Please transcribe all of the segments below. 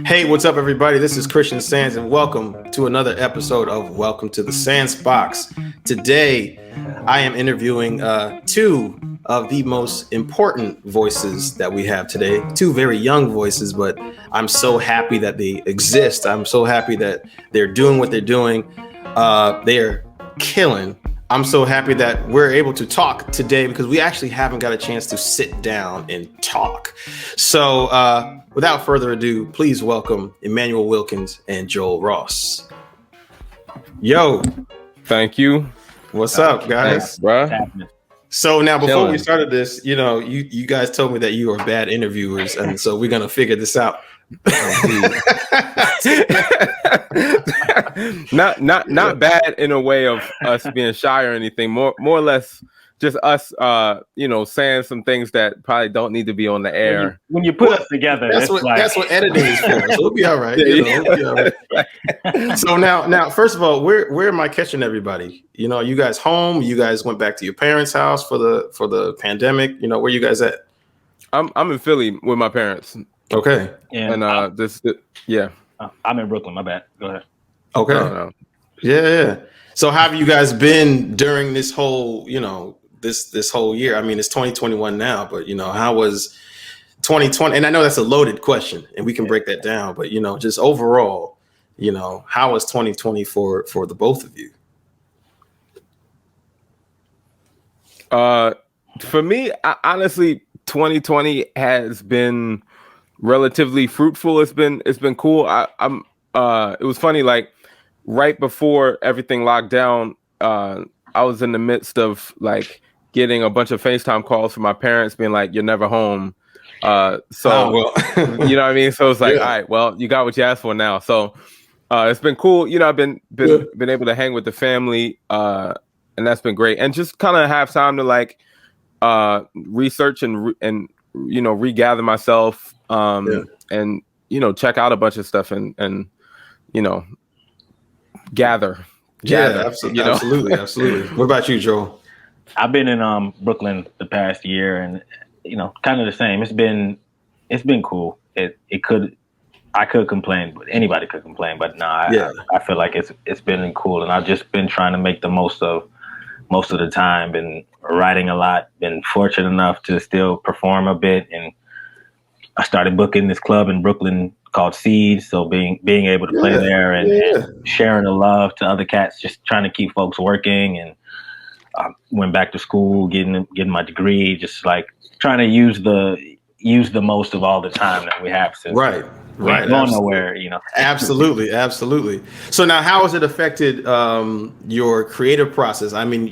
Hey, what's up, everybody? This is Christian Sands, and welcome to another episode of Welcome to the Sands Box. Today, I am interviewing two of the most important voices that we have today. Two very young voices, but I'm so happy that they exist. I'm so happy that they're doing what they're doing. They're killing. I'm so happy that we're able to talk today because we actually haven't got a chance to sit down and talk. So without further ado, please welcome Immanuel Wilkins and Joel Ross. Yo. Thank you. What's up, guys? Thanks, bruh. So now, before we started this, you guys told me that you are bad interviewers, and so we're gonna figure this out. not bad in a way of us being shy or anything. More or less, just us, saying some things that probably don't need to be on the air. When you put us together, that's what editing is for. So we'll be all right. We'll be all right. So now, first of all, where am I catching everybody? You guys home? You guys went back to your parents' house for the pandemic? Where you guys at? I'm in Philly with my parents. Okay. And I'm in Brooklyn. My bad. Go ahead. Okay. No. Yeah. So how have you guys been during this whole, this whole year? I mean, it's 2021 now, but how was 2020? And I know that's a loaded question, and we can break that down. But just overall, how was 2020 for the both of you? For me, honestly, 2020 has been relatively fruitful. It's been cool. It was funny, like right before everything locked down, I was in the midst of like getting a bunch of FaceTime calls from my parents being like, "You're never home." You know what I mean? So it's like, all right, well, you got what you asked for now. So it's been cool. I've been able to hang with the family, and that's been great. And just kind of have time to like research and regather myself, and check out a bunch of stuff and gather. Absolutely. What about you, Joel? I've been in Brooklyn the past year, and kind of the same. It's been cool. I could complain, but anybody could complain, but I feel like it's been cool, and I've just been trying to make the most of the time. Been writing a lot. Been fortunate enough to still perform a bit, and I started booking this club in Brooklyn called Seeds. So being able to play there and sharing the love to other cats, just trying to keep folks working, and went back to school, getting my degree, just like trying to use the most of all the time that we have since right. Going nowhere, Absolutely. So now, how has it affected your creative process? I mean,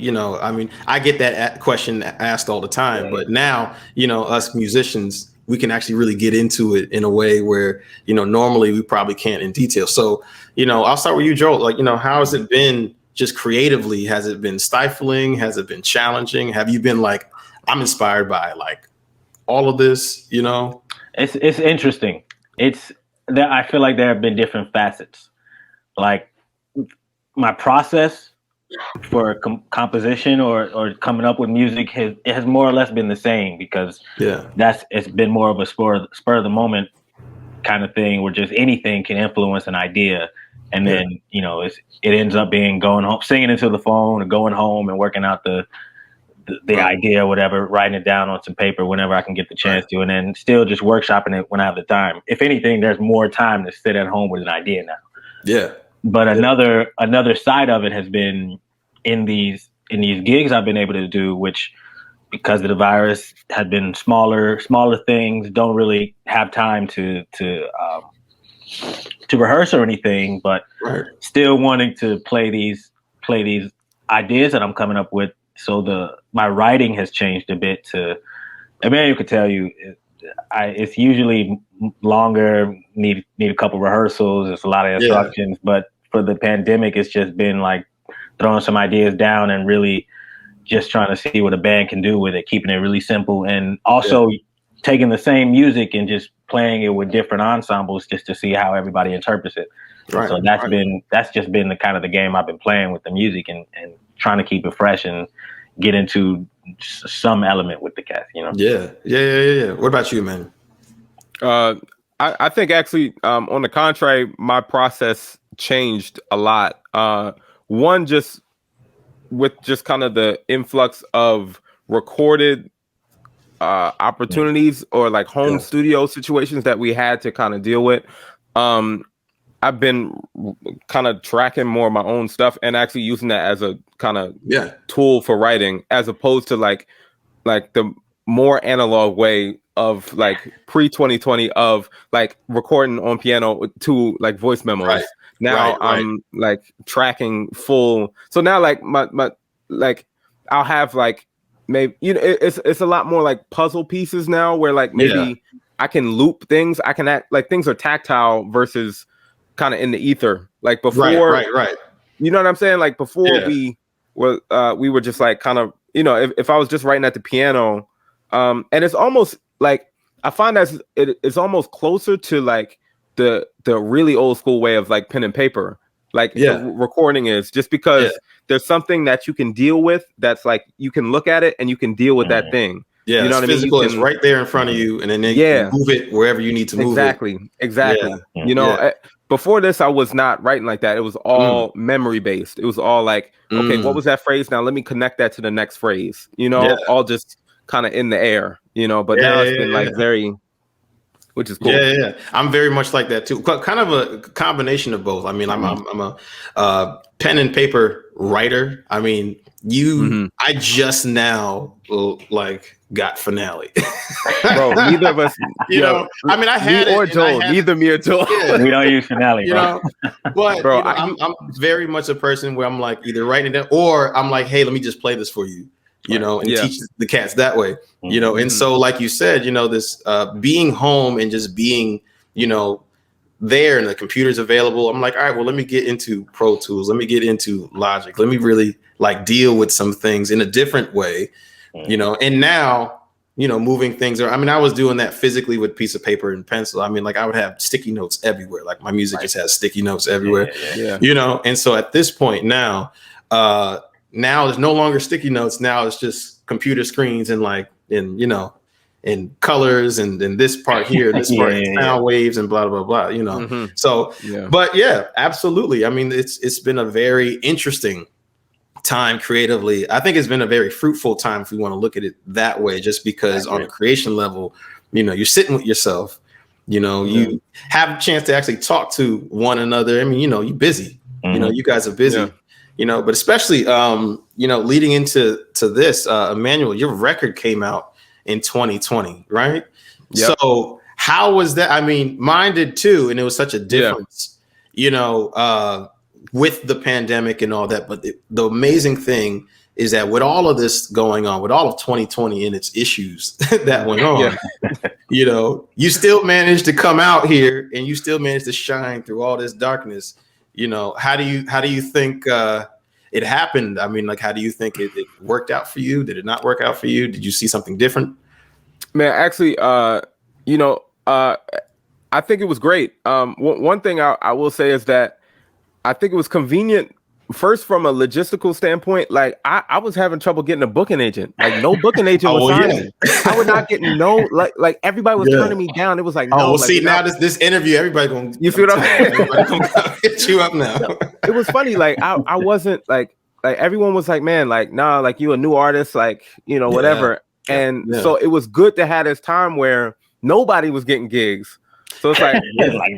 I get that question asked all the time, but now, us musicians, we can actually really get into it in a way where, normally we probably can't in detail. So, I'll start with you, Joel. Like, how has it been just creatively? Has it been stifling? Has it been challenging? Have you been like, I'm inspired by like all of this, It's interesting. I feel like there have been different facets. Like my process for composition or coming up with music has more or less been the same, because it's been more of a spur of the moment kind of thing where just anything can influence an idea. And then, it ends up being going home, singing into the phone, or going home and working out the idea or whatever, writing it down on some paper whenever I can get the chance to, and then still just workshopping it when I have the time. If anything, there's more time to sit at home with an idea now. Yeah. But another side of it has been in these gigs I've been able to do, which because of the virus had been smaller things, don't really have time to rehearse or anything, but still wanting to play these ideas that I'm coming up with. So my writing has changed a bit Emmanuel could tell you, it's usually longer, need a couple rehearsals. It's a lot of instructions, but for the pandemic, it's just been like throwing some ideas down and really just trying to see what a band can do with it, keeping it really simple. And also taking the same music and just playing it with different ensembles just to see how everybody interprets it. Right. So that's just been the kind of the game I've been playing with the music and trying to keep it fresh and get into some element with the cats, you know? Yeah. What about you, man? I think actually, on the contrary, my process changed a lot. One, just with just kind of the influx of recorded opportunities or like home studio situations that we had to kind of deal with. I've been kind of tracking more of my own stuff and actually using that as a kind of tool for writing, as opposed to like the more analog way of like pre-2020 of like recording on piano to like voice memos. Now I'm like tracking full. So now like my like I'll have like maybe, you know, it's a lot more like puzzle pieces now where like maybe I can loop things. I can act like things are tactile versus kind of in the ether. Like before, right. You know what I'm saying? Like before we were just like kind of, you know, if I was just writing at the piano, and it's almost like I find that it's almost closer to like the really old school way of like pen and paper, like the recording is, just because there's something that you can deal with that's like you can look at it and you can deal with that thing. Yeah, you know what I mean? Physical is right there in front of you, and then you can move it wherever you need to move it. Exactly. Yeah. You know, before this, I was not writing like that. It was all memory based. It was all like, okay, what was that phrase? Now let me connect that to the next phrase. You know, all just kind of in the air. You know, but now it's been like very, which is cool. Yeah. I'm very much like that too. Kind of a combination of both. I mean, I'm a pen and paper writer. I mean, I just now like got Finale. Bro, neither of us, you know, I mean, I had me or Joel, neither me or Joel. We don't use Finale, bro. You know, but bro, you know, I'm very much a person where I'm like either writing it down or I'm like, hey, let me just play this for you, you know, and teach the cats that way, you know. And so, like you said, you know, this being home and just being, you know, there and the computer's available. I'm like, all right, well, let me get into Pro Tools. Let me get into Logic. Let me really like deal with some things in a different way, you know. And now, you know, moving things around. I mean, I was doing that physically with piece of paper and pencil. I mean, like I would have sticky notes everywhere. Like my music just has sticky notes everywhere, you know. And so at this point now there's no longer sticky notes. Now it's just computer screens and like, in, you know, in colors and this part here, this part sound waves and blah, blah, blah, you know. So, but yeah, absolutely. I mean, it's been a very interesting time creatively. I think it's been a very fruitful time if we want to look at it that way, just because on a creation level, you know, you're sitting with yourself, you know, you have a chance to actually talk to one another. I mean, you know, you're busy, you know, you guys are busy, you know, but especially, you know, leading into this, Emmanuel, your record came out in 2020, right? So how was that? I mean, mine did too. And it was such a difference, you know, with the pandemic and all that. But the amazing thing is that with all of this going on, with all of 2020 and its issues that went on, you know, you still managed to come out here and you still managed to shine through all this darkness. You know, how do you think it happened? I mean, like, how do you think it worked out for you? Did it not work out for you? Did you see something different? Man, actually, you know, I think it was great. One thing I will say is that I think it was convenient. First, from a logistical standpoint, like I was having trouble getting a booking agent. Like no booking agent was signing. I would not get like everybody was turning me down. It was like, no. Well, like, see, now this interview, everybody gonna see what I'm saying? Everybody gonna hit you up now. It was funny. Like I wasn't like everyone was like, man, like nah, like you a new artist, like you know whatever. And so it was good to have this time where nobody was getting gigs. So it's like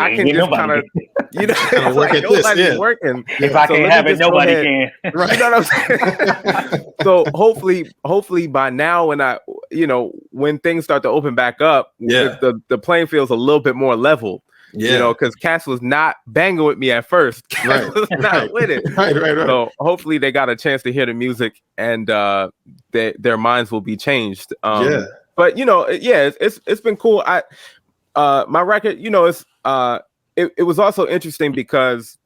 I can just kind of, you know, work at this. Working. If I can't have it, nobody can. Right. You know what I'm saying? So hopefully by now, when when things start to open back up, the playing field's a little bit more level. You know, because Cass was not banging with me at first. Cass was not with it. Right. So hopefully they got a chance to hear the music and their minds will be changed. But you know, it's been cool. My record, you know, it was also interesting because,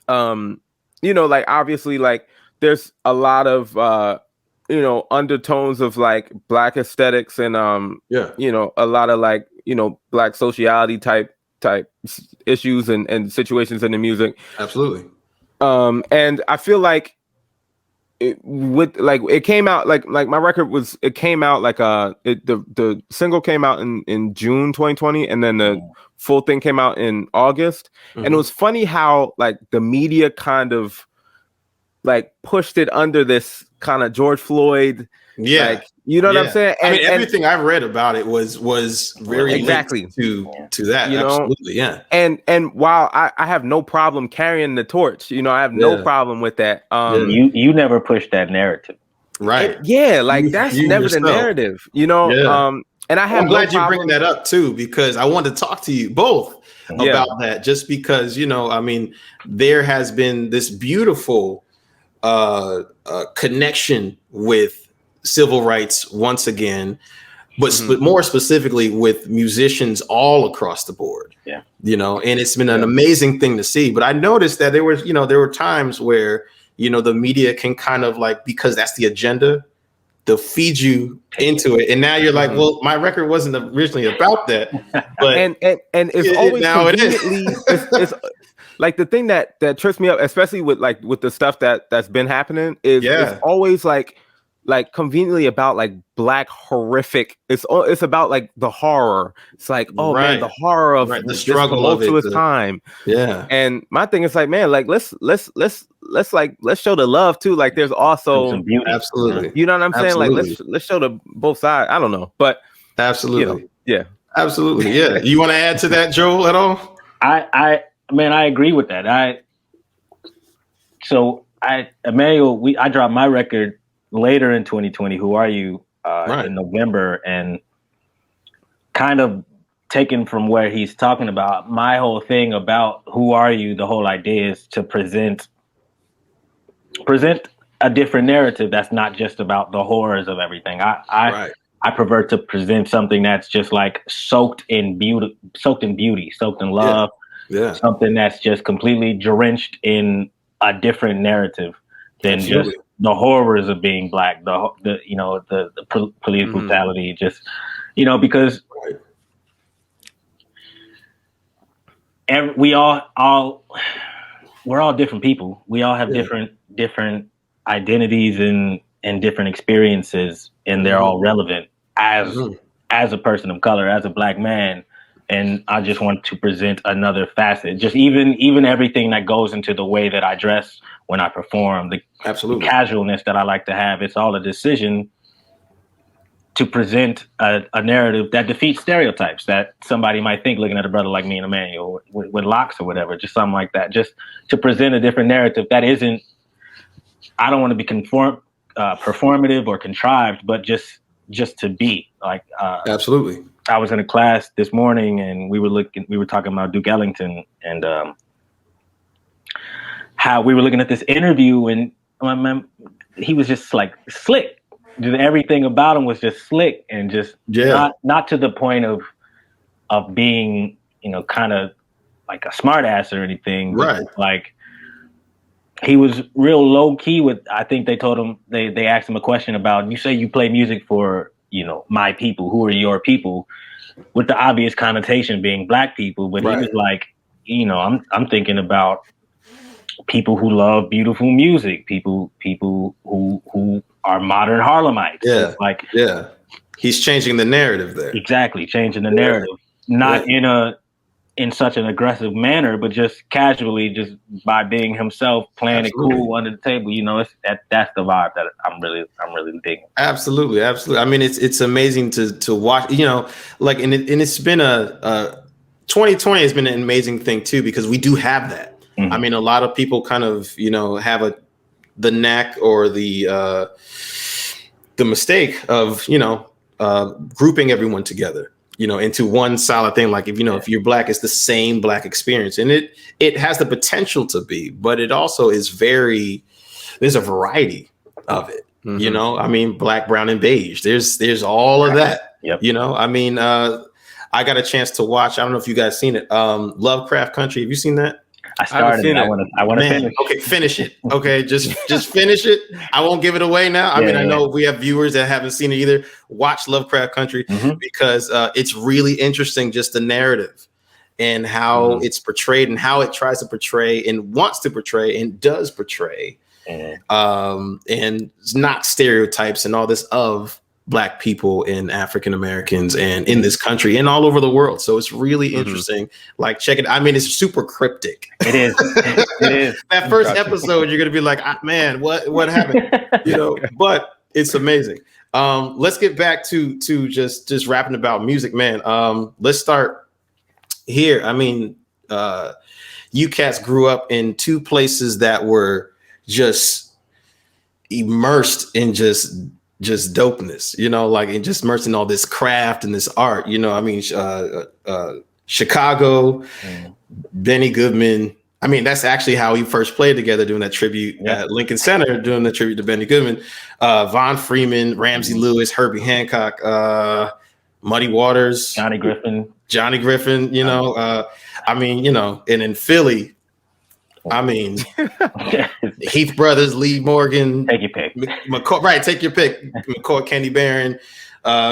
you know, like obviously, like there's a lot of you know undertones of like Black aesthetics and you know, a lot of like you know Black sociality type issues and situations in the music. Absolutely. And I feel like it came out like my record was, it came out like the single came out in June 2020, and then the full thing came out in August. And it was funny how like the media kind of like pushed it under this kind of George Floyd, like, you know what I'm saying? And, I mean, everything I've read about it was very exactly linked to that. You know? Absolutely, yeah. And while I have no problem carrying the torch, you know, I have no problem with that. You never pushed that narrative, right? Like that's never yourself. The narrative, you know. And I have. I'm glad you bring that up too, because I wanted to talk to you both about that. Just because, you know, I mean, there has been this beautiful connection with civil rights once again, but more specifically with musicians all across the board. Yeah, you know, and it's been an amazing thing to see. But I noticed that there were times where, you know, the media can kind of like, because that's the agenda, they'll feed you into it, and now you're like, well, my record wasn't originally about that. But and it's always now it is. it's like the thing that trips me up, especially with the stuff that's been happening, is it's always like conveniently about like Black horrific. It's about like the horror. It's like, oh man, the horror of the struggle of it, time. Yeah. And my thing is like, man, like let's show the love too. Like there's also absolutely, you know what I'm saying? Like let's show the both sides. I don't know, but absolutely, absolutely, yeah. You want to add to that, Joel, at all? I agree with that. Emmanuel, I dropped my record later in 2020, Who Are You, in November, and kind of taken from where he's talking about, my whole thing about Who Are You, the whole idea is to present a different narrative that's not just about the horrors of everything. I prefer to present something that's just like soaked in beauty, soaked in love, something that's just completely drenched in a different narrative than just the horrors of being Black, the police brutality, just, you know, because we're all different people. We all have different identities and different experiences, and they're all relevant as a person of color, as a Black man. And I just want to present another facet, just even everything that goes into the way that I dress when I perform, the casualness that I like to have. It's all a decision to present a narrative that defeats stereotypes that somebody might think looking at a brother like me and Emmanuel with locks or whatever, just something like that, just to present a different narrative that isn't, I don't want to be performative or contrived, but just to be like, absolutely. I was in a class this morning and we were talking about Duke Ellington and how we were looking at this interview, and he was just like slick. Just everything about him was just slick and just not to the point of being, you know, kind of like a smart ass or anything. Right. Like he was real low key with, I think they told him, they asked him a question about, you say you play music for, you know, my people, who are your people, with the obvious connotation being Black people. But he was like, you know, I'm thinking about people who love beautiful music, people who are modern Harlemites. Yeah. Like, he's changing the narrative there. Exactly. Changing the narrative, not in such an aggressive manner, but just casually, just by being himself, playing it cool under the table. You know, that's the vibe that I'm really digging. Absolutely. I mean, it's amazing to watch. You know, like, and it's been a 2020 has been an amazing thing too, because we do have that. I mean, a lot of people kind of, you know, have the knack or the mistake of, you know, grouping everyone together, you know, into one solid thing. Like, if you're Black, it's the same Black experience, and it has the potential to be, but it also is there's a variety of it. You know, I mean, Black, brown, and beige. There's all of that. Yep. You know, I mean, I got a chance to watch. I don't know if you guys seen it. Lovecraft Country. Have you seen that? I started. I want to finish. Okay, finish it. Okay, just finish it. I won't give it away now. I mean, I know we have viewers that haven't seen it either. Watch Lovecraft Country because it's really interesting, just the narrative and how it's portrayed and how it tries to portray and wants to portray and does portray and not stereotypes and all this of Black people and African Americans and in this country and all over the world. So it's really interesting. Like, check it. I mean, it's super cryptic. It is. It is. That first episode, you're gonna be like, man, what happened? But it's amazing. Let's get back to just rapping about music, man. Let's start here. I mean, you cats grew up in two places that were just immersed in just dopeness, like, and just immersed in all this craft and this art, I mean, Chicago, Benny Goodman. I mean, that's actually how we first played together, doing that tribute at Lincoln Center, doing the tribute to Benny Goodman, Von Freeman, Ramsey Lewis, Herbie Hancock, Muddy Waters, Johnny Griffin, I mean, and in Philly, I mean, Heath Brothers, Lee Morgan, take your pick. McCoy, take your pick. McCoy, Kenny Barron,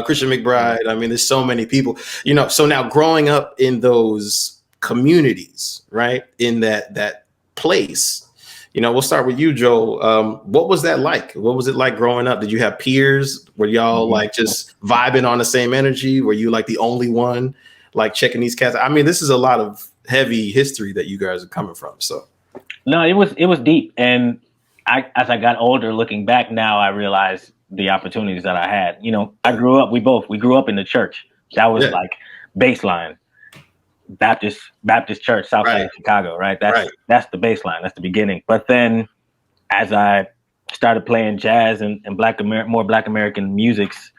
Christian McBride. I mean, there's so many people. So now growing up in those communities, right, in that place, we'll start with you, Joel. What was that like? What was it like growing up? Did you have peers? Were y'all like just vibing on the same energy? Were you like the only one like checking these cats? I mean, this is a lot of heavy history that you guys are coming from. So. No, it was deep. And as I got older, looking back now, I realized the opportunities that I had. I grew up, we grew up in the church. That was like baseline. Baptist church, south side of Chicago, right? That's the baseline. That's the beginning. But then as I started playing jazz and more Black American musics,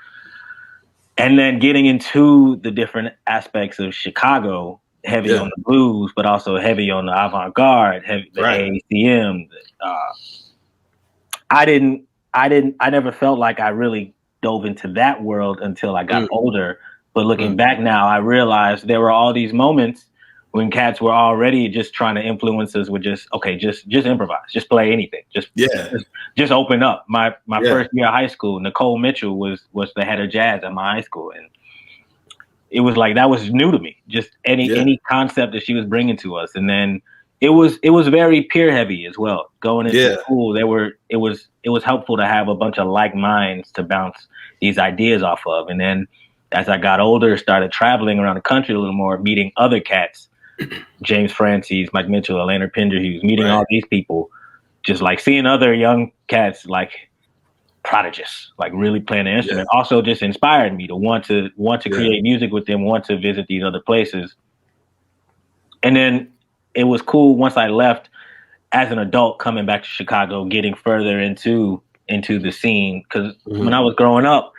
and then getting into the different aspects of Chicago, heavy on the blues, but also heavy on the avant-garde, the AACM. I never felt like I really dove into that world until I got older. But looking back now, I realized there were all these moments when cats were already just trying to influence us with just improvise, just play anything, just open up. My first year of high school, Nicole Mitchell was the head of jazz at my high school, and it was like that was new to me. Just any concept that she was bringing to us, and then it was very peer heavy as well. Going into school, it was helpful to have a bunch of like minds to bounce these ideas off of, and then as I got older, started traveling around the country a little more, meeting other cats, James Francis, Mike Mitchell, Leonard Penderhughes, meeting all these people, just like seeing other young cats like prodigious, like really playing the instrument. Also just inspired me to want to create music with them, want to visit these other places. And then it was cool once I left as an adult, coming back to Chicago, getting further into the scene. Because when I was growing up,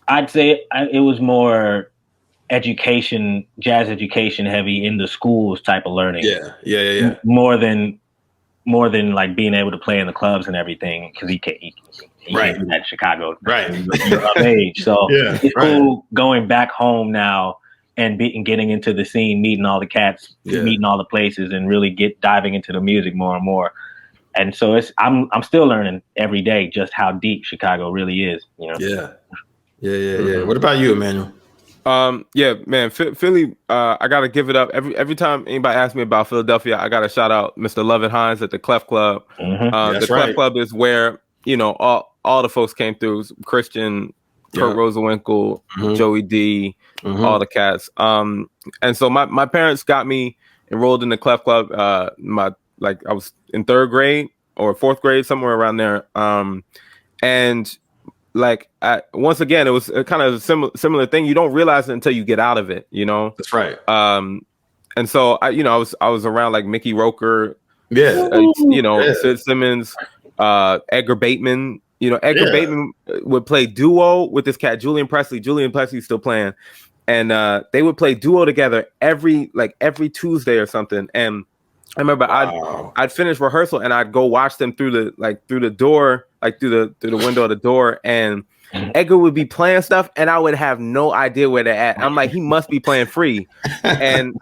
I'd say it was more jazz education heavy in the schools type of learning. Yeah. More than like being able to play in the clubs and everything, because he can't do that in Chicago. Right. You're of age. So it's cool going back home now and getting into the scene, meeting all the cats, meeting all the places, and really diving into the music more and more. And so I'm still learning every day just how deep Chicago really is. Yeah. What about you, Emmanuel? Man, Philly, I gotta give it up. Every time anybody asks me about Philadelphia, I gotta shout out Mr. Lovett Hines at the Clef Club. The Clef Club is where all the folks came through. Christian, Kurt Rosenwinkel, Joey D, all the cats. And so my parents got me enrolled in the Clef Club. I was in 3rd grade or 4th grade, somewhere around there. And like, once again, it was a kind of a similar thing. You don't realize it until you get out of it, That's right. And so I was around like Mickey Roker, Sid Simmons, Edgar Bateman. Edgar Bateman would play duo with this cat, Julian Presley. Julian Presley's still playing, and they would play duo together every Tuesday or something. And I remember I'd finish rehearsal and I'd go watch them through the door, through the window of the door, and Edgar would be playing stuff and I would have no idea where they're at. I'm like, he must be playing free. And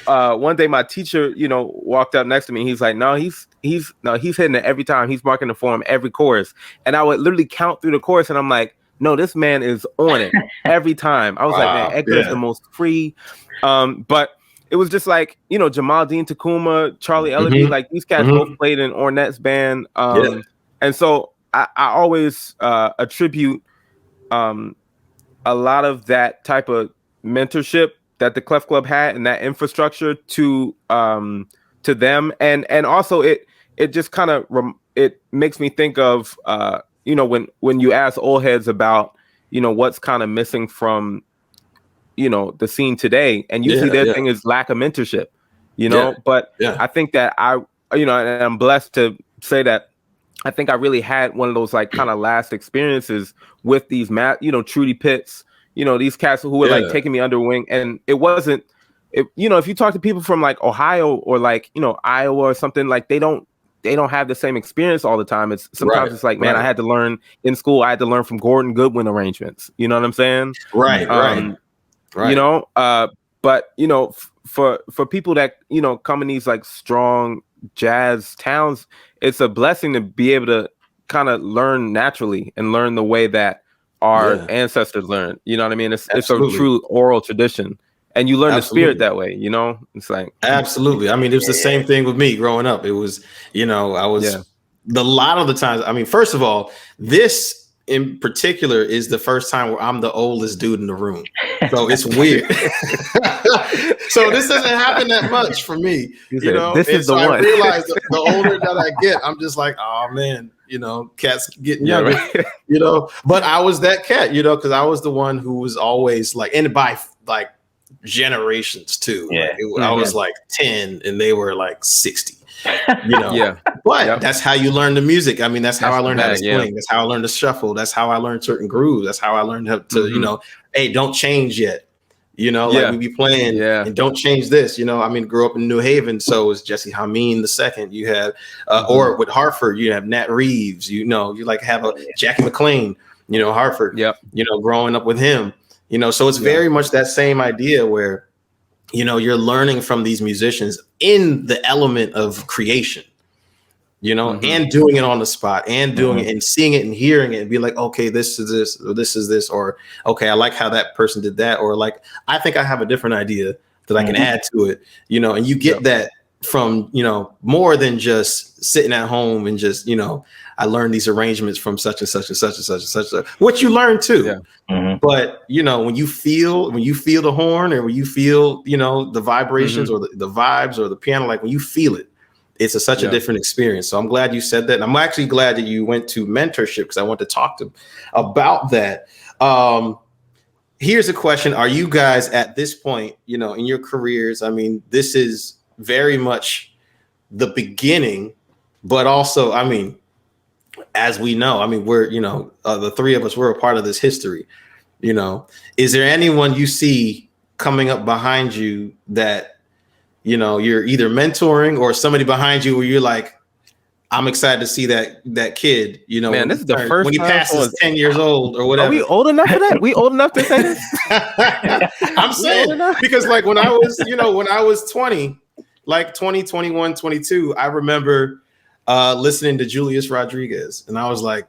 one day my teacher, walked up next to me. He's like, no, he's hitting it every time. He's marking the form every chorus. And I would literally count through the chorus and I'm like, no, this man is on it every time. I was like, man, Edgar is the most free. But it was just like, you know, Jamal Dean Takuma, Charlie Ellaby, like these cats both played in Ornette's band. And so I always attribute a lot of that type of mentorship that the Clef Club had and that infrastructure to them. And also it just kind of it makes me think of you know, when you ask old heads about, you know, what's kind of missing from, you know, the scene today, and usually their thing is lack of mentorship, you know. But I think that you know, and I'm blessed to say that I think I really had one of those like kind of last experiences with these you know, Trudy Pitts, you know, these cats who were like taking me under wing. And it wasn't, you know, if you talk to people from like Ohio or like, you know, Iowa or something, like they don't have the same experience all the time. It's sometimes it's like, man, I had to learn in school. I had to learn from Gordon Goodwin arrangements. You know what I'm saying? Right. You know, but you know, for people that, you know, come in these like strong jazz towns, it's a blessing to be able to kind of learn naturally and learn the way that our ancestors learned. You know what I mean? It's a true oral tradition, and you learn the spirit that way. You know, it's like absolutely. I mean, it was the same thing with me growing up. It was, you know, I was a lot of the times. I mean, first of all, this in particular is the first time where I'm the oldest dude in the room. So it's weird. So this doesn't happen that much for me. You know, this is the one. I realize the older that I get, I'm just like, oh man, you know, cats getting younger, you know, but I was that cat, you know, because I was the one who was always like, and by like generations too. I was like 10 and they were like 60. You know, but that's how you learn the music. I mean, that's how I learned how to swing. That's how I learned to shuffle. That's how I learned certain grooves. That's how I learned how to, you know, hey, don't change yet. You know, like we be playing and don't change this. You know, I mean, grew up in New Haven, so is Jesse Hameen the second. You have, or with Hartford, you have Nat Reeves. You know, you like have a Jackie McLean. You know, Hartford. You know, growing up with him. You know, so it's very much that same idea where, you know, you're learning from these musicians in the element of creation, you know, and doing it on the spot and doing it and seeing it and hearing it and be like, okay, this is this, or this is this, or, okay, I like how that person did that. Or like, I think I have a different idea that I can add to it, you know, and you get that from, you know, more than just sitting at home and just, you know, I learned these arrangements from such and such and such and such and such, what you learn too. But, you know, when you feel the horn or when you feel, you know, the vibrations or the vibes or the piano, like when you feel it, it's such a different experience. So I'm glad you said that. And I'm actually glad that you went to mentorship because I want to talk to about that. Here's a question. Are you guys at this point, you know, in your careers? I mean, this is very much the beginning, but also, I mean, as we know, I mean, we're, you know, the three of us, we're a part of this history, you know. Is there anyone you see coming up behind you that, you know, you're either mentoring or somebody behind you where you're like, I'm excited to see that kid, you know, man, this is the first when he passes 10 years old or whatever. Are we old enough for that? We old enough to say this? I'm saying, because like when I was, you know, when I was 20, like 20, 21, 22, I remember listening to Julius Rodriguez, and I was like,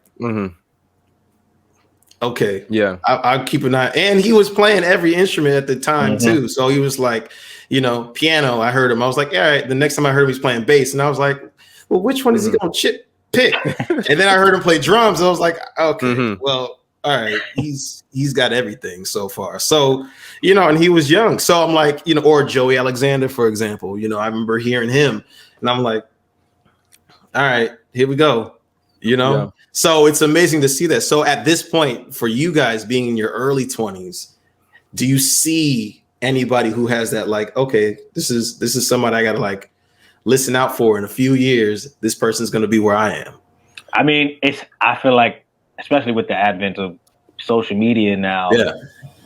okay, I'll keep an eye. And he was playing every instrument at the time too, so he was like, you know, piano. I heard him. I was like, all right. The next time I heard him, he's playing bass, and I was like, well, which one is he gonna pick? And then I heard him play drums, and I was like, okay, well, all right, he's got everything so far. So, you know, and he was young, so I'm like, you know, or Joey Alexander, for example. You know, I remember hearing him, and I'm like, all right, here we go, you know? So it's amazing to see that. So at this point, for you guys being in your early 20s, do you see anybody who has that, like, okay, this is somebody I got to like listen out for in a few years, this person's going to be where I am? I mean, I feel like, especially with the advent of social media now,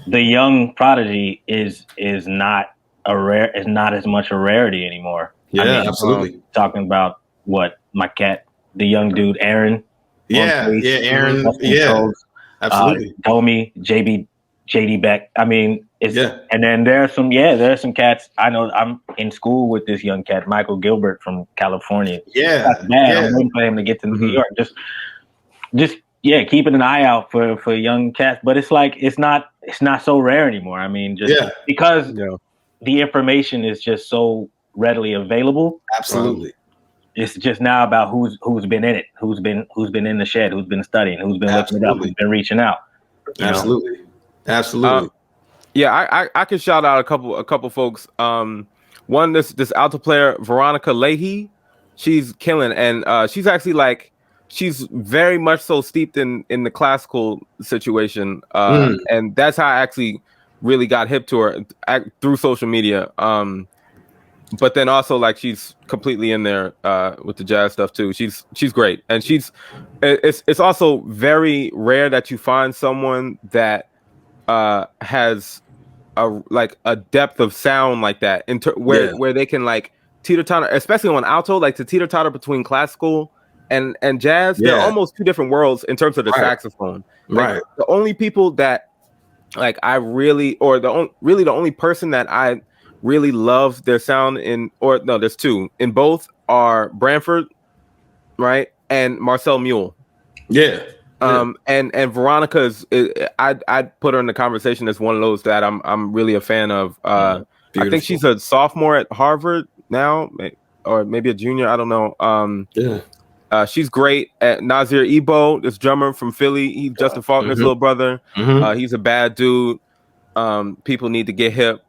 the young prodigy is not as much a rarity anymore. Yeah, I mean, absolutely. Talking about what my cat, the young dude, Aaron. Aaron. Absolutely. Domi, JD Beck. I mean, and then there are some cats. I know I'm in school with this young cat, Michael Gilbert from California. That's bad. I'm waiting for him to get to New York. Just keeping an eye out for young cats. But it's like it's not so rare anymore. I mean, because the information is just so readily available. Absolutely. It's just now about who's been in it, who's been in the shed, who's been studying, who's been looking it up, who's been reaching out. Absolutely. Absolutely. Yeah, I could shout out a couple folks. One, this alto player, Veronica Leahy, she's killing, and she's actually like, she's very much so steeped in the classical situation, and that's how I actually really got hip to her through social media. But then also like she's completely in there with the jazz stuff too. She's great, and it's also very rare that you find someone that has a depth of sound like that where they can like teeter-totter, especially on alto, like to teeter-totter between classical and jazz. They're almost two different worlds in terms of the saxophone. Like, the only people that like I really, or the only person that I really love their sound there's two in both are Branford, right, and Marcel Mule. And Veronica I'd put her in the conversation as one of those that I'm really a fan of. I think she's a sophomore at Harvard now, or maybe a junior, I don't know. She's great. At Nazir Ebo, this drummer from Philly, he's Justin Faulkner's little brother. He's a bad dude. People need to get hip.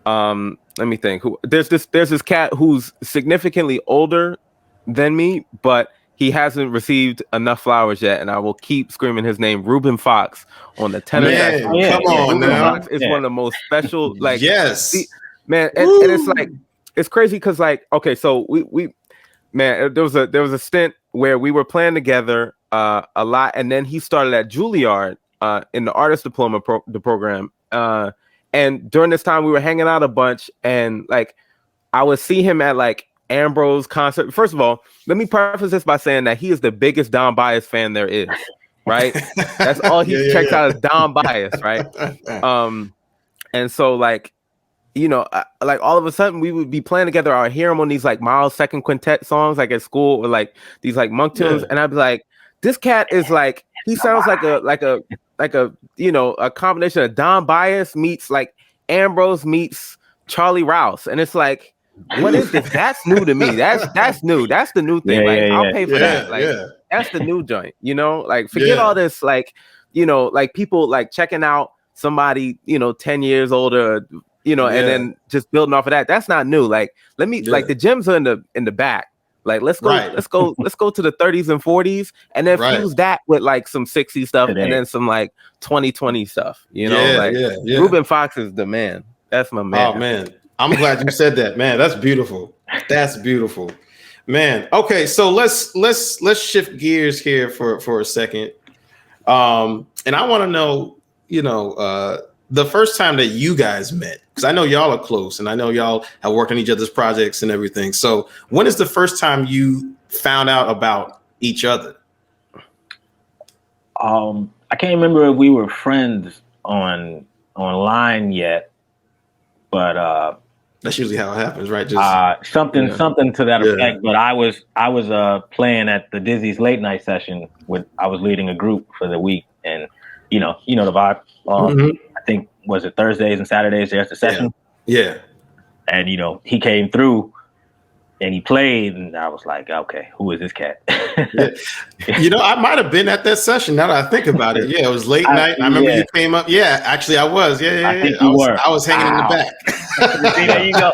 Let me think. There's this cat who's significantly older than me, but he hasn't received enough flowers yet, and I will keep screaming his name. Ruben Fox on the tenor saxophone. Come on, Ruben now. Fox is one of the most special. Like, man, and it's like it's crazy because like, okay, so we man, there was a stint where we were playing together a lot, and then he started at Juilliard in the artist diploma program. And during this time, we were hanging out a bunch, and like I would see him at like Ambrose concert. First of all, let me preface this by saying that he is the biggest Don Bias fan there is. Right, that's all he checks out is Don Bias, right? And so like, you know, like all of a sudden we would be playing together. I hear him on these like Miles Second Quintet songs, like at school, or like these like monk tunes, and I'd be like, this cat is like, he sounds like a you know, a combination of Don Bias meets like Ambrose meets Charlie Rouse, and it's like, what is this? That's new to me. That's new. That's the new thing. I'll pay for that. Like that's the new joint. You know, like forget all this. Like, you know, like people like checking out somebody, you know, 10 years older, you know, and then just building off of that. That's not new. Like let me like the gems are in the back. Like let's go to the 30s and 40s, and then fuse that with like some 60s stuff and then some like 2020 stuff. You know, Ruben Fox is the man. That's my man. Oh man, I'm glad you said that, man. That's beautiful. That's beautiful, man. Okay, so let's shift gears here for a second. And I want to know, you know, the first time that you guys met, because I know y'all are close, and I know y'all have worked on each other's projects and everything. So when is the first time you found out about each other? I can't remember if we were friends online yet, but that's usually how it happens, right? Just something to that effect. But I was playing at the Dizzy's late night session I was leading a group for the week, and you know the vibe. I think was it Thursdays and Saturdays there's the session. Yeah. And you know, he came through and he played, and I was like, okay, who is this cat? You know, I might have been at that session now that I think about it. Yeah, it was late night. I remember you came up. Yeah, actually I was. I think you were. I was hanging in the back. See, there you go.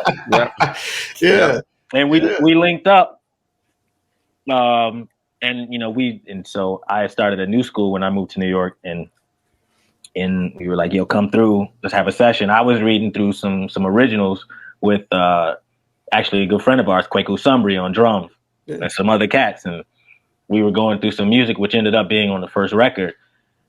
Yeah. And we linked up. And you know, so I started a new school when I moved to New York, and we were like, yo, come through, let's have a session. I was reading through some originals with actually a good friend of ours, Kwaku Sumbri, on drums and some other cats, and we were going through some music which ended up being on the first record.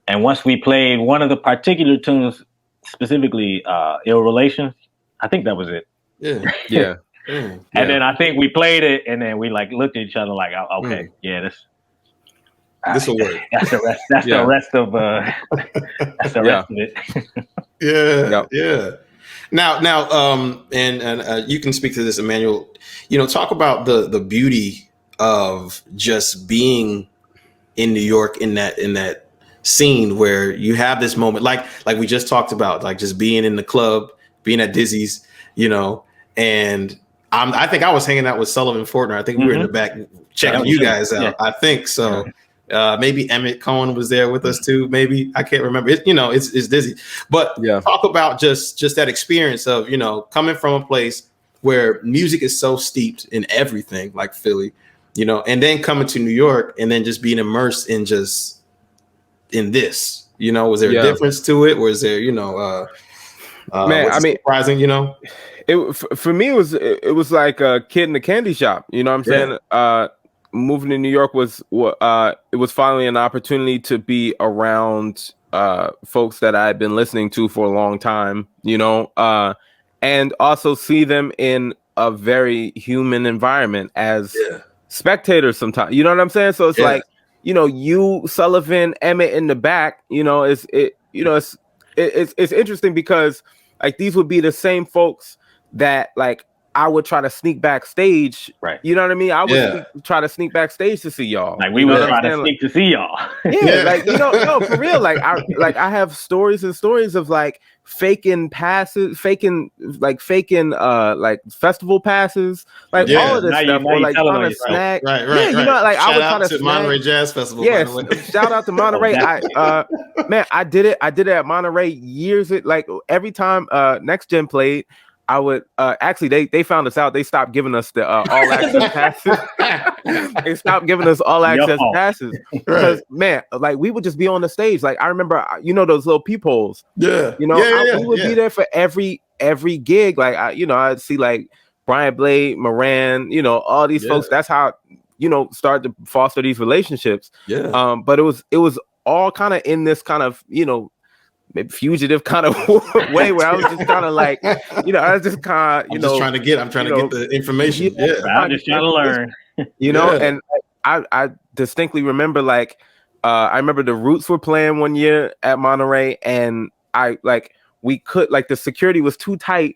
And once we played one of the particular tunes, specifically Ill Relations, I think that was it. And then I think we played it, and then we like looked at each other like, okay, this will work. That's the rest. That's the rest of that's the rest of it. Yeah. Now, and you can speak to this, Emmanuel. You know, talk about the beauty of just being in New York in that scene where you have this moment, like we just talked about, like just being in the club, being at Dizzy's, you know, and I think I was hanging out with Sullivan Fortner. I think we were in the back checking you guys out. I think so. Maybe Emmett Cohen was there with us too. Maybe I can't remember. It's dizzy. But talk about just that experience of, you know, coming from a place where music is so steeped in everything, like Philly, you know, and then coming to New York and then just being immersed in this. You know, was there a difference to it? Was there, you know, man, I mean, surprising, you know? For me, it was like a kid in a candy shop. You know what I'm saying? Moving to New York was it was finally an opportunity to be around folks that I had been listening to for a long time, you know, and also see them in a very human environment as spectators sometimes. You know what I'm saying? So it's like, you know, you, Sullivan, Emmett in the back, you know, it's interesting because like these would be the same folks that like I would try to sneak backstage, right? You know what I mean? I would try to sneak backstage to see y'all. Like we would try to sneak to see y'all. Like, you know, no, for real. Like I have stories and stories of like faking passes, faking like festival passes, like all of this stuff, or like trying to snag. Right. You know, like I would try to snag Monterey Jazz Festival. Yes, shout out to Monterey. Man, I did it at Monterey years. Like every time Next Gen played, I would actually they found us out. They stopped giving us the all access passes. They stopped giving us all access passes because man, like we would just be on the stage. Like I remember, you know, those little peepholes. Yeah, you know, we would be there for every gig. Like I'd see like Brian Blade, Moran, you know, all these folks. That's how, you know, start to foster these relationships. But it was all kind of in this kind of, you know, maybe fugitive kind of way where I was just kind of like, you know, I was just kind of, I'm trying to get the information. I'm just trying to learn, you know, and I distinctly remember like, I remember the Roots were playing one year at Monterey and we could like the security was too tight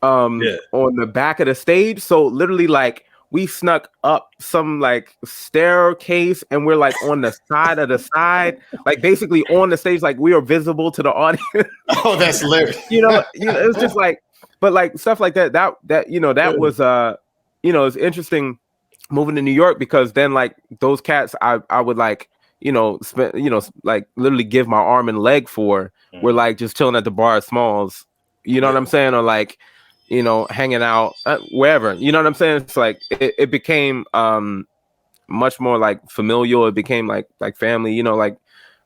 on the back of the stage. So literally like we snuck up some like staircase and we're like on the side of the side, like basically on the stage, like we are visible to the audience. Oh, that's hilarious. you know, it was just like, but like stuff like that you know, that was you know, it's interesting moving to New York because then like those cats I would like, you know, spend, you know, like literally give my arm and leg for, we're like just chilling at the bar at Smalls, you know what I'm saying? Or like, you know, hanging out wherever, you know what I'm saying? It's like it became much more like familial. It became like family, you know, like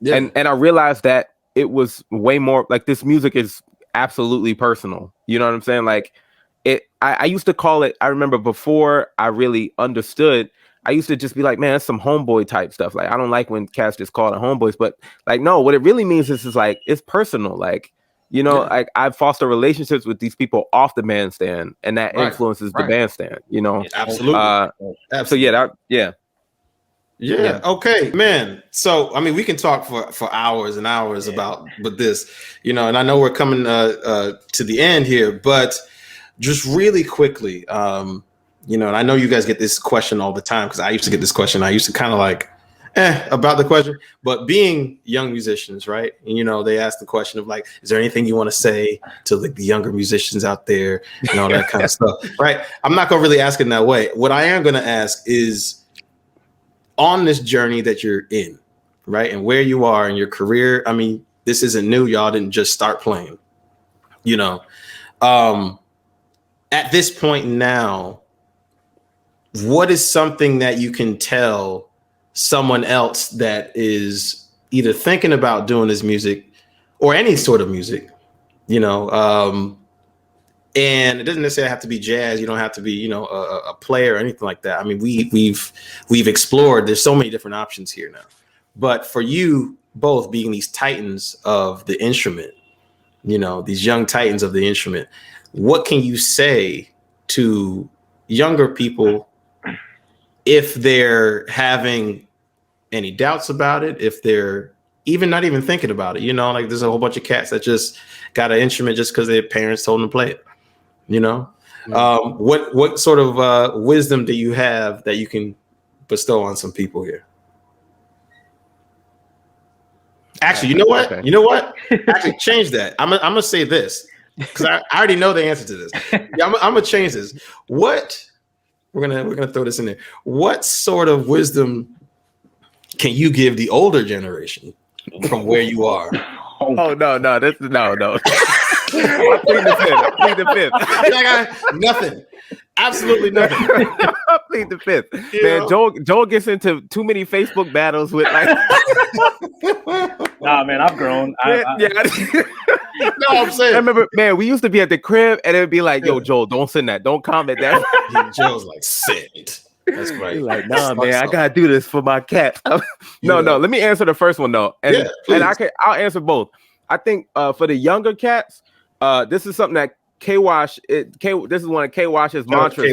and I realized that it was way more like this music is absolutely personal. You know what I'm saying? Like I used to call it, I remember before I really understood, I used to just be like, man, that's some homeboy type stuff. Like I don't like when cats just call it homeboys, but like no, what it really means is like it's personal. Like, you know, like I foster relationships with these people off the bandstand, and that influences the bandstand. You know, absolutely. So yeah. Okay, man. So I mean, we can talk for hours and hours about this, you know, and I know we're coming to the end here, but just really quickly, you know, and I know you guys get this question all the time because I used to get this question. I used to kind of like about the question, but being young musicians, right? And, you know, they ask the question of like, is there anything you want to say to like the younger musicians out there and all that kind of stuff, right? I'm not going to really ask it in that way. What I am going to ask is on this journey that you're in, right? And where you are in your career. I mean, this isn't new. Y'all didn't just start playing, you know, at this point now, what is something that you can tell someone else that is either thinking about doing this music or any sort of music, you know, and it doesn't necessarily have to be jazz. You don't have to be, you know, a player or anything like that. I mean, we've explored, there's so many different options here now, but for you both being these titans of the instrument, you know, these young titans of the instrument, what can you say to younger people if they're having any doubts about it, if they're even not even thinking about it, you know, like there's a whole bunch of cats that just got an instrument just because their parents told them to play it, you know? What sort of wisdom do you have that you can bestow on some people here? Actually, you know what? Actually, change that. I'm gonna say this. because I already know the answer to this. Yeah, I'm gonna change this. What we're gonna throw this in there. What sort of wisdom can you give the older generation from where you are? Oh no, this is no. I plead the fifth. I got nothing. Absolutely nothing. I plead the fifth. Man, Joel gets into too many Facebook battles with like. Nah, man, I've grown. No, I'm saying. I remember, man, we used to be at the crib and it'd be like, "Yo, Joel, don't send that. Don't comment that." Joel's like, "Sit." That's right. He's like, "Nah, man, I gotta do this for my cat." No. Let me answer the first one though, and I'll answer both. I think for the younger cats, this is something that K-Wash. This is one of K-Wash's mantras.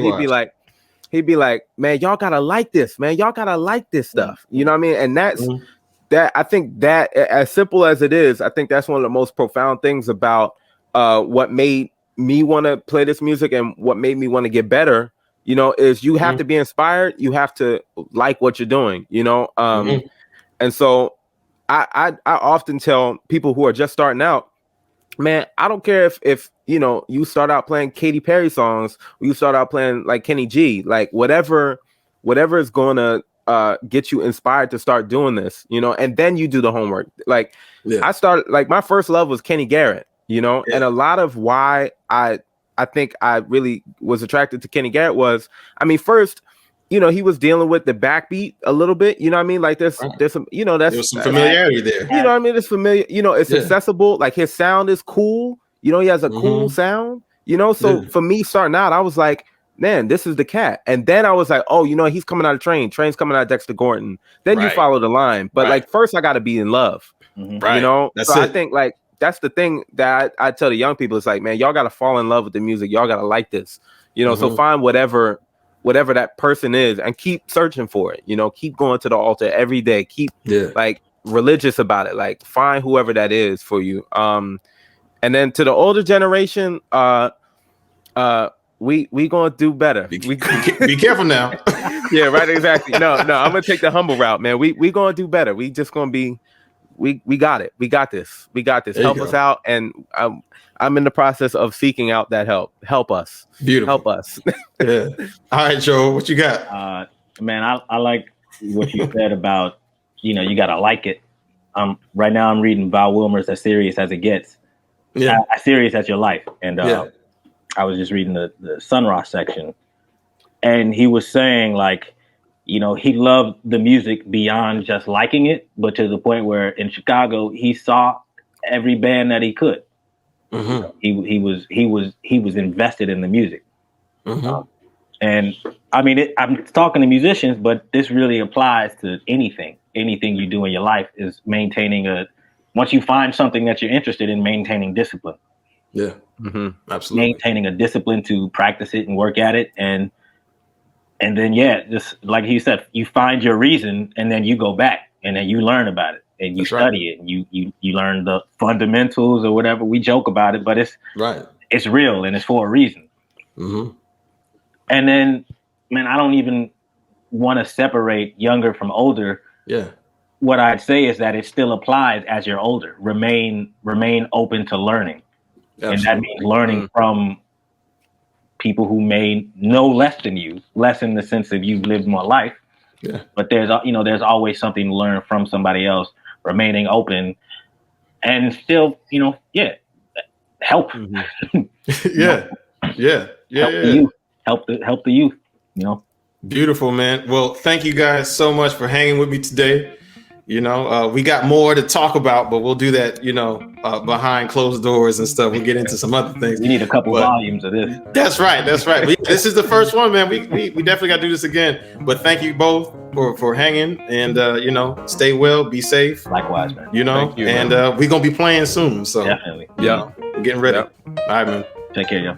He'd be like, "Man, y'all gotta like this, man. Y'all gotta like this stuff." You know what I mean? And that's that. I think that, as simple as it is, I think that's one of the most profound things about what made me want to play this music and what made me want to get better. You know, is you have to be inspired. You have to like what you're doing. You know, and so I often tell people who are just starting out, man, I don't care if you know you start out playing Katy Perry songs, or you start out playing like Kenny G, like whatever is gonna get you inspired to start doing this, you know, and then you do the homework. Like I started, like my first love was Kenny Garrett, you know, and a lot of why I think I really was attracted to Kenny Garrett was, I mean, first, you know, he was dealing with the backbeat a little bit, you know what I mean? Like there's some, you know, there's some familiarity there. You know what I mean? It's familiar, you know, it's accessible. Like his sound is cool. You know, he has a cool sound, you know? So for me starting out, I was like, man, this is the cat. And then I was like, oh, you know, he's coming out of Train's coming out of Dexter Gordon. Then you follow the line. But like, first I got to be in love, you know? That's I think like, that's the thing that I tell the young people. It's like, man, y'all got to fall in love with the music. Y'all got to like this, you know? So find whatever that person is and keep searching for it, you know, keep going to the altar every day. Keep like religious about it. Like find whoever that is for you. And then to the older generation, we gonna do better. Be careful now. Yeah, right. Exactly. No, I'm gonna take the humble route, man. We gonna do better. We just gonna be. We got it. We got this. Help us out, and I'm in the process of seeking out that help. Help us. Beautiful. Help us. Yeah. All right, Joe. What you got? Man, I like what you said about, you know, you gotta like it. Right now I'm reading Val Wilmer's As Serious as It Gets. Yeah. As Serious as Your Life, and I was just reading the Sunrise section, and he was saying like, you know, he loved the music beyond just liking it, but to the point where in Chicago he saw every band that he could. He was invested in the music, and I mean, I'm talking to musicians, but this really applies to anything you do in your life is maintaining once you find something that you're interested in, maintaining discipline. Yeah, absolutely. Maintaining a discipline to practice it and work at it, and then just like he said, you find your reason, and then you go back, and then you learn about it, and you study it, and you learn the fundamentals or whatever. We joke about it, but it's real, and it's for a reason. And then, man, I don't even want to separate younger from older. Yeah. What I'd say is that it still applies as you're older. Remain open to learning. Absolutely. And that means learning from people who may know less than you, less in the sense of you've lived more life. Yeah. But there's always something to learn from somebody else. Remaining open, and still, help. Help the youth. You know. Beautiful, man. Well, thank you guys so much for hanging with me today. You know, we got more to talk about, but we'll do that, behind closed doors and stuff. We'll get into some other things. We need a couple volumes of this. That's right. This is the first one, man. We definitely got to do this again. But thank you both for hanging, and stay well, be safe. Likewise, man. Thank you, and we're gonna be playing soon. So definitely. We're getting ready. Yep. All right, man. Take care, y'all.